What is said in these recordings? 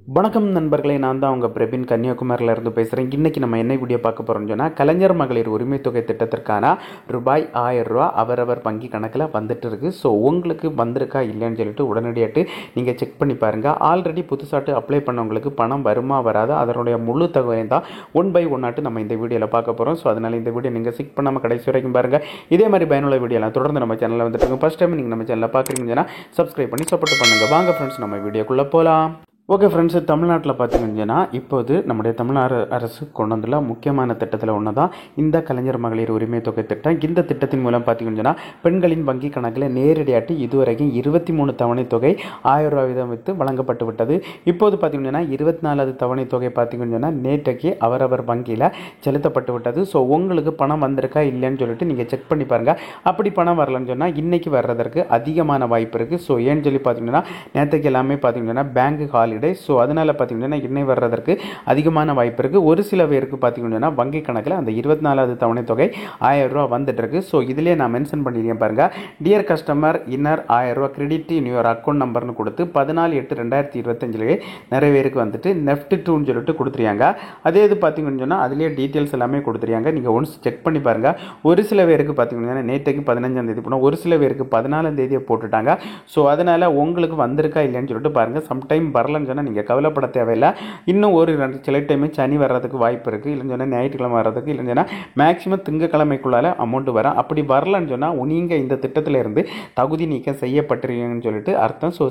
வணக்கம் நண்பர்களே, நான் தான் உங்கள் பிரபின் கன்னியாகுமரியிலேருந்து பேசுகிறேன். இன்றைக்கி நம்ம என்ன வீடியோ பார்க்க போகிறோம்னு சொன்னால், கலைஞர் மகளிர் உரிமை தொகை திட்டத்திற்கான ரூபாய் 1000 அவரவர் வங்கி கணக்கில் வந்துட்டு இருக்குது. ஸோ உங்களுக்கு வந்திருக்கா இல்லைன்னு சொல்லிட்டு உடனடியாட்டு நீங்கள் செக் பண்ணி பாருங்கள். ஆல்ரெடி புதுசாட்டு அப்ளை பண்ணவங்களுக்கு பணம் வருமா வராது, அதனுடைய முழு தகவலையும் தான் ஒன் பை ஒன்னாட்டு நம்ம இந்த வீடியோவில் பார்க்க போகிறோம். ஸோ அதனால் இந்த வீடியோ நீங்கள் செக் பண்ணாமல் கடைசி வரைக்கும் பாருங்கள். இதே மாதிரி பயனுள்ள வீடியோலாம் தொடர்ந்து நம்ம சேனலில் வந்துட்டு ஃபஸ்ட் டைம் நீங்கள் நம்ம சேனலில் பார்க்குறீங்கன்னா சப்ஸ்கிரைப் பண்ணி சப்போர்ட் பண்ணுங்கள். வாங்க ஃப்ரெண்ட்ஸ், நம்ம வீடியோக்குள்ளே போகலாம். ஓகே ஃப்ரெண்ட்ஸு, தமிழ்நாட்டில் பார்த்தீங்கன்னா இப்போது நம்முடைய தமிழ்நாடு அரசு கொண்டு வந்துள்ள முக்கியமான திட்டத்தில் ஒன்று தான் இந்த கலைஞர் மகளிர் உரிமை தொகை திட்டம். இந்த திட்டத்தின் மூலம் பார்த்தீங்கன்னா பெண்களின் வங்கி கணக்கில் நேரடியாட்டு இதுவரைக்கும் 23 தவணை தொகை 1000 ரூபாய் வீதம் வைத்து வழங்கப்பட்டு விட்டது. இப்போது பார்த்தீங்கன்னா 24வது தவணை தொகை பார்த்தீங்கன்னா நேற்றைக்கு அவரவர் வங்கியில் செலுத்தப்பட்டு விட்டது. ஸோ உங்களுக்கு பணம் வந்திருக்கா இல்லைன்னு சொல்லிட்டு நீங்கள் செக் பண்ணி பாருங்கள். அப்படி பணம் வரலன்னு சொன்னால் இன்றைக்கி வர்றதற்கு அதிகமான வாய்ப்பு இருக்குது. ஸோ ஏன்னு சொல்லி பார்த்தீங்கன்னா நேற்றுக்கு எல்லாமே பார்த்தீங்கன்னா பேங்க் ஹாலிடே. ஸோ அதனால் பார்த்தீங்கன்னா இன்னை வர்றதற்கு அதிகமான வாய்ப்பு இருக்குது. ஒரு சில பேருக்கு பார்த்தீங்கன்னா வங்கி கணக்கில் அந்த 24வது தவணை தொகை 1000 ரூபா வந்துட்டு இருக்கு. ஸோ இதிலே நான் மென்ஷன் பண்ணியிருக்கேன் பாருங்கள். டியர் கஸ்டமர், இன்னர் 1000 ரூபா கிரெடிட் இன் யுவர் அக்கௌண்ட் நம்பர்னு கொடுத்து 14/8/2025 நிறைய பேருக்கு வந்துட்டு நெஃப்ட் டூன்னு சொல்லிட்டு கொடுத்துருக்காங்க. அதே இது பார்த்தீங்கன்னு சொன்னால் அதிலே டீட்டெயில்ஸ் எல்லாமே கொடுத்துருக்காங்க. நீங்கள் ஒன்ஸ் செக் பண்ணி பாருங்கள். ஒரு சில பேருக்கு பார்த்தீங்கன்னா நேற்றுக்கு 15ஆம் தேதி போனோம், ஒரு சில பேருக்கு 14ஆம் தேதியை போட்டுட்டாங்க. ஸோ அதனால் உங்களுக்கு வந்திருக்கா இல்லைன்னு சொல்லிட்டு பாருங்கள். சம்டைம் வரலன்னு சொன்னால் நீங்கள் கவலைப்பட தேவையில்லை. இன்னும் ஒரு சில டைம் சனி வர்றதுக்கு வாய்ப்பு இருக்குது, இல்லைன்னு சொன்னால் ஞாயிற்றுக்கிழமை வர்றதுக்கு, இல்லைன்னு சொன்னால் மேக்ஸிமம் திங்கக்கிழமைக்குள்ளால் அமௌண்ட் வரும். அப்படி வரலன்னு சொன்னால் நீங்கள் இந்த திட்டத்தில் இருந்து தகுதி நீக்கம் செய்யப்பட்டிருக்கீங்கன்னு சொல்லிட்டு அர்த்தம். ஸோ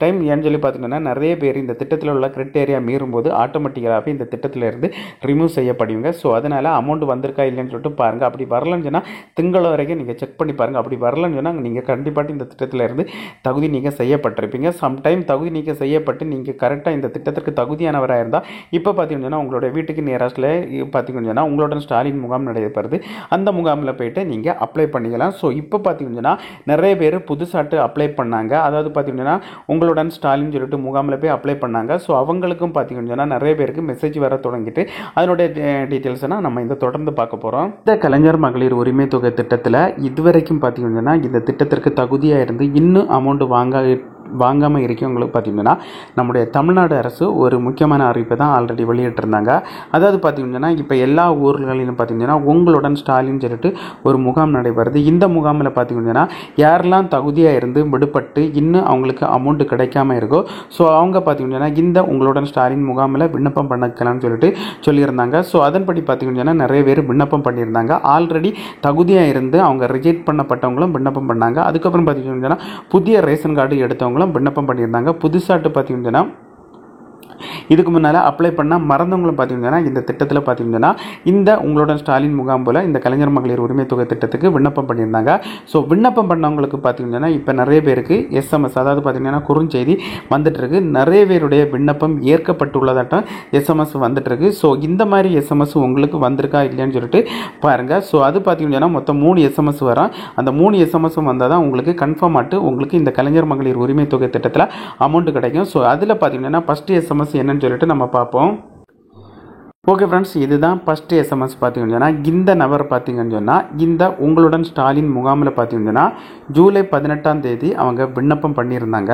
டைம் ஏன்னு சொல்லி பார்த்தீங்கன்னா நிறைய பேர் இந்த திட்டத்தில் உள்ள கிரைட்டேரியா மீறும்போது ஆட்டோமேட்டிக்கலாகவே இந்த திட்டத்தில் இருந்து ரிமூவ் செய்யப்படுவீங்க. ஸோ அதனால் அமௌண்ட் வந்திருக்கா இல்லைன்னு சொல்லிட்டு பாருங்கள். அப்படி வரலன்னு சொன்னால் திங்கள் வரைக்கும் நீங்கள் செக் பண்ணி பாருங்கள். அப்படி வரலன்னு சொன்னால் நீங்கள் கண்டிப்பாக இந்த திட்டத்தில் இருந்து தகுதி நீக்கம் செய்யப்பட்டிருப்பீங்க. சம்டைம் தகுதி நீக்கம் செய்யப்பட்டு நீங்கள் கரெக்டாக இந்த திட்டத்திற்கு தகுதியானவராக இருந்தால் இப்போ பார்த்தீங்கன்னா உங்களுடைய வீட்டுக்கு நியரஸ்ட்டில் பார்த்தீங்கன்னா உங்களுடன் ஸ்டாலின் முகாம் நடைபெறுது. அந்த முகாமில் போய்ட்டு நீங்கள் அப்ளை பண்ணிக்கலாம். ஸோ இப்போ பார்த்தீங்கன்னா நிறைய பேர் புதுசாட்டு அப்ளை பண்ணாங்க. அதாவது பார்த்தீங்கன்னா உங்களுடன் ஸ்டாலின் சொல்லிட்டு முகாமில் போய் அப்ளை பண்ணாங்க. ஸோ அவங்களுக்கும் பார்த்தீங்கன்னா நிறைய பேருக்கு மெசேஜ் வர தொடங்கிட்டு அதனுடைய டீட்டெயில்ஸ்னால் நம்ம இந்த தொடர்ந்து பார்க்க போகிறோம். இந்த கலைஞர் மகளிர் உரிமை தொகை திட்டத்தில் இதுவரைக்கும் பார்த்தீங்கன்னா இந்த திட்டத்திற்கு தகுதியாக இருந்து இன்னும் அமௌண்ட் வாங்காமல் இருக்கவங்களுக்கு பார்த்தீங்கன்னா நம்முடைய தமிழ்நாடு அரசு ஒரு முக்கியமான அறிவிப்பை தான் ஆல்ரெடி வெளியிட்டிருந்தாங்க. அதாவது பார்த்தீங்கன்னா இப்போ எல்லா ஊர்களிலும் பார்த்தீங்கன்னா உங்களுடன் ஸ்டாலின் சொல்லிட்டு ஒரு முகாம் நடைபெறுது. இந்த முகாமில் பார்த்தீங்கன்னா யாரெல்லாம் தகுதியாக இருந்து விடுபட்டு இன்னும் அவங்களுக்கு அமௌண்ட் கிடைக்காம இருக்கோ ஸோ அவங்க பார்த்தீங்கன்னா இந்த உங்களுடன் ஸ்டாலின் முகாமில் விண்ணப்பம் பண்ணிக்கலாம்னு சொல்லிட்டு சொல்லியிருந்தாங்க. ஸோ அதன்படி பார்த்தீங்கன்னா நிறைய பேர் விண்ணப்பம் பண்ணியிருந்தாங்க. ஆல்ரெடி தகுதியாக இருந்து அவங்க ரிஜெக்ட் பண்ணப்பட்டவங்களும் விண்ணப்பம் பண்ணாங்க. அதுக்கப்புறம் பார்த்தீங்கன்னா புதிய ரேஷன் கார்டு எடுத்தவங்க விண்ணப்பம் பண்ணியிருந்தாங்க. புதுசாட்டு பார்த்தீங்கன்னா இதுக்கு முன்னால் அப்ளை பண்ணால் மறந்தவங்களும் பார்த்தீங்கன்னா இந்த திட்டத்தில் பார்த்தீங்கன்னா இந்த உங்களோட ஸ்டாலின் முகாம் போல் இந்த கலைஞர் மகளிர் உரிமை தொகை திட்டத்துக்கு விண்ணப்பம் பண்ணியிருந்தாங்க. ஸோ விண்ணப்பம் பண்ணவங்களுக்கு பார்த்தீங்கன்னா இப்போ நிறைய பேருக்கு எஸ்எம்எஸ், அதாவது பார்த்தீங்கன்னா குறுஞ்செய்தி வந்துட்டுருக்கு. நிறைய பேருடைய விண்ணப்பம் ஏற்கப்பட்டுள்ளதாட்டம் எஸ்எம்எஸ் வந்துட்டுருக்கு. ஸோ இந்த மாதிரி எஸ்எம்எஸ் உங்களுக்கு வந்திருக்கா இல்லையான்னு சொல்லிட்டு பாருங்கள். ஸோ அது பார்த்தீங்கன்னா மொத்தம் 3 எஸ்எம்எஸ் வரும். அந்த 3 எஸ்எம்எஸும் வந்தால் தான் உங்களுக்கு கன்ஃபார்ம் ஆட்டு உங்களுக்கு இந்த கலைஞர் மகளிர் உரிமை தொகை திட்டத்தில் அமௌண்ட் கிடைக்கும். ஸோ அதில் பார்த்தீங்கன்னா ஃபஸ்ட்டு எஸ்எம்எஸ் என்னன்னு சொல்லிட்டு நம்ம பார்ப்போம். ஓகே ஃப்ரெண்ட்ஸ், இதுதான் ஃபஸ்ட்டு எஸ்எம்எஸ். பார்த்தீங்கன்னு சொன்னால் இந்த நபர் பார்த்தீங்கன்னு சொன்னால் இந்த உங்களுடன் ஸ்டாலின் முகாமில் பார்த்தீங்கன்னா ஜூலை 18ஆம் தேதி அவங்க விண்ணப்பம் பண்ணியிருந்தாங்க.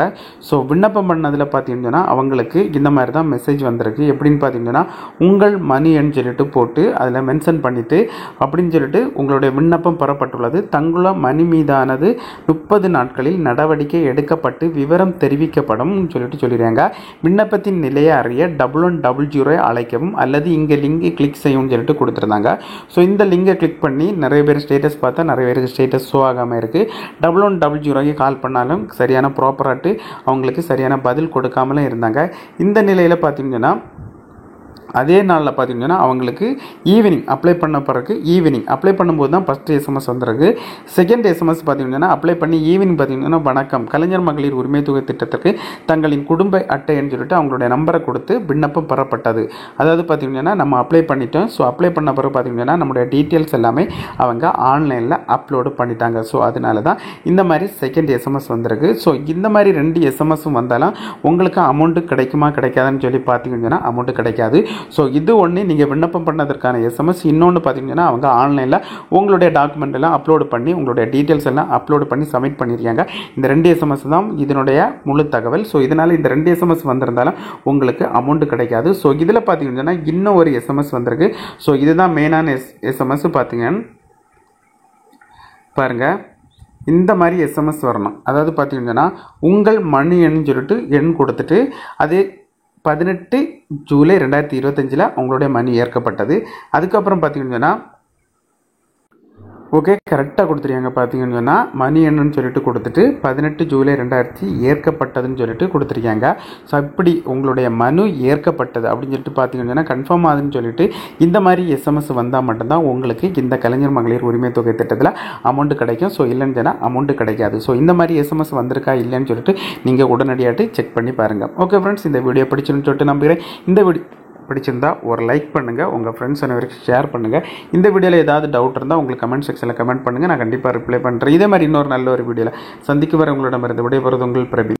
ஸோ விண்ணப்பம் பண்ணதில் பார்த்தீங்கன்னு சொன்னால் அவங்களுக்கு இந்த மாதிரி தான் மெசேஜ் வந்திருக்கு. எப்படின்னு பார்த்தீங்கன்னா உங்கள் மணின்னு சொல்லிட்டு போட்டு அதில் மென்ஷன் பண்ணிவிட்டு அப்படின்னு சொல்லிட்டு உங்களுடைய விண்ணப்பம் பெறப்பட்டுள்ளது. தங்கள மணி மீதானது 30 நாட்களில் நடவடிக்கை எடுக்கப்பட்டு விவரம் தெரிவிக்கப்படும் சொல்லிட்டு சொல்லிடுறாங்க. விண்ணப்பத்தின் நிலையை அறிய 1100 அழைக்கவும் அல்லது இங்கே லிங்க் கிளிக் செய்யும்னு சொல்லிட்டு கொடுத்துருந்தாங்க. ஸோ இந்த லிங்கை கிளிக் பண்ணி நிறைய பேர் ஸ்டேட்டஸ் பார்த்தா நிறைய பேருக்கு ஸ்டேட்டஸ் ஷோ ஆகாமல் இருக்குது. 1100 கால் பண்ணாலும் சரியான ப்ராப்பராட்டு அவங்களுக்கு சரியான பதில் கொடுக்காமலும் இருந்தாங்க. இந்த நிலையில் பார்த்தீங்கன்னா அதே நாளில் பார்த்தீங்கன்னா அவங்களுக்கு ஈவினிங் அப்ளை பண்ண பிறகு ஈவினிங் அப்ளை பண்ணும்போது தான் ஃபஸ்ட்டு எஸ்எம்எஸ் வந்துருக்கு. செகண்ட் எஸ்எம்எஸ் பார்த்தீங்கன்னா அப்ளை பண்ணி ஈவினிங் பார்த்தீங்கன்னா வணக்கம், கலைஞர் மகளிர் உரிமை தொகை திட்டத்திற்கு தங்களின் குடும்ப அட்டைன்னு சொல்லிட்டு அவங்களுடைய நம்பரை கொடுத்து விண்ணப்பம் பெறப்பட்டது. அதாவது பார்த்தீங்கன்னா நம்ம அப்ளை பண்ணிட்டோம். ஸோ அப்ளை பண்ண பிறகு பார்த்தீங்கன்னா நம்மளுடைய டீட்டெயில்ஸ் எல்லாமே அவங்க ஆன்லைனில் அப்லோடு பண்ணிட்டாங்க. ஸோ அதனால தான் இந்த மாதிரி செகண்ட் எஸ்எம்எஸ் வந்திருக்கு. ஸோ இந்த மாதிரி 2 எஸ்எம்எஸும் வந்தாலும் உங்களுக்கு அமௌண்ட்டு கிடைக்குமா கிடைக்காதுன்னு சொல்லி பார்த்தீங்கன்னா அமௌண்ட்டு கிடைக்காது. ஸோ இது ஒன்று நீங்கள் விண்ணப்பம் பண்ணதற்கான எஸ்எம்எஸ். இன்னொன்று பார்த்தீங்கன்னா அவங்க ஆன்லைனில் உங்களுடைய டாக்குமெண்ட் எல்லாம் அப்லோடு பண்ணி உங்களுடைய டீட்டெயில்ஸ் எல்லாம் அப்லோடு பண்ணி சப்மிட் பண்ணியிருக்காங்க. இந்த 2 எஸ்எம்எஸ் தான் இதனுடைய முழு தகவல். ஸோ இதனால் இந்த 2 எஸ்எம்எஸ் வந்திருந்தாலும் உங்களுக்கு அமௌண்ட் கிடைக்காது. ஸோ இதில் பார்த்தீங்கன்னா இன்னும் ஒரு எஸ்எம்எஸ் வந்திருக்கு. ஸோ இதுதான் மெயினான எஸ்எம்எஸ். பார்த்தீங்கன்னா பாருங்கள், இந்த மாதிரி எஸ்எம்எஸ் வரணும். அதாவது பார்த்தீங்கன்னா உங்கள் மணி எண்ணு சொல்லிட்டு எண் கொடுத்துட்டு அது 18 ஜூலை 2025 உங்களுடைய மணி ஏற்கப்பட்டது. அதுக்கப்புறம் பார்த்தீங்கன்னா ஓகே கரெக்டாக கொடுத்துருக்காங்க. பார்த்தீங்கன்னு சொன்னால் மணி என்னன்னு சொல்லிட்டு கொடுத்துட்டு 18 ஜூலை 2000 ஏற்கப்பட்டதுன்னு சொல்லிட்டு கொடுத்துருக்காங்க. ஸோ இப்படி உங்களுடைய மனு ஏற்கப்பட்டது அப்படின்னு சொல்லிட்டு பார்த்தீங்கன்னு சொன்னால் கன்ஃபார்ம் ஆகுதுன்னு சொல்லிட்டு இந்த மாதிரி எஸ்எம்எஸ் வந்தால் மட்டும்தான் உங்களுக்கு இந்த கலைஞர் மகளிர் உரிமை தொகை திட்டத்தில் அமௌண்ட் கிடைக்கும். ஸோ இல்லைன்னு சொன்னால் அமௌண்ட் கிடைக்காது. ஸோ இந்த மாதிரி எஸ்எம்எஸ் வந்திருக்கா இல்லைன்னு சொல்லிட்டு நீங்கள் உடனடியாட்டு செக் பண்ணி பாருங்கள். ஓகே ஃப்ரெண்ட்ஸ், இந்த வீடியோ பிடிச்சுன்னு சொல்லிட்டு நம்புகிறேன். இந்த வீடியோ பிடிச்சிருந்தா ஒரு லைக் பண்ணுங்கள், உங்கள் ஃப்ரெண்ட்ஸ் அனைவருக்கும் ஷேர் பண்ணுங்கள். இந்த வீடியோவில் ஏதாவது டவுட் இருந்தால் உங்களுக்கு கமெண்ட் செக்ஷனில் கமெண்ட் பண்ணுங்கள், நான் கண்டிப்பாக ரிப்ளை பண்ணுறேன். இதே மாதிரி இன்னொரு நல்ல ஒரு வீடியோவில் சந்திக்கு வர உங்களிடமிருந்து விடைபெறுவது உங்கள் பிரபி.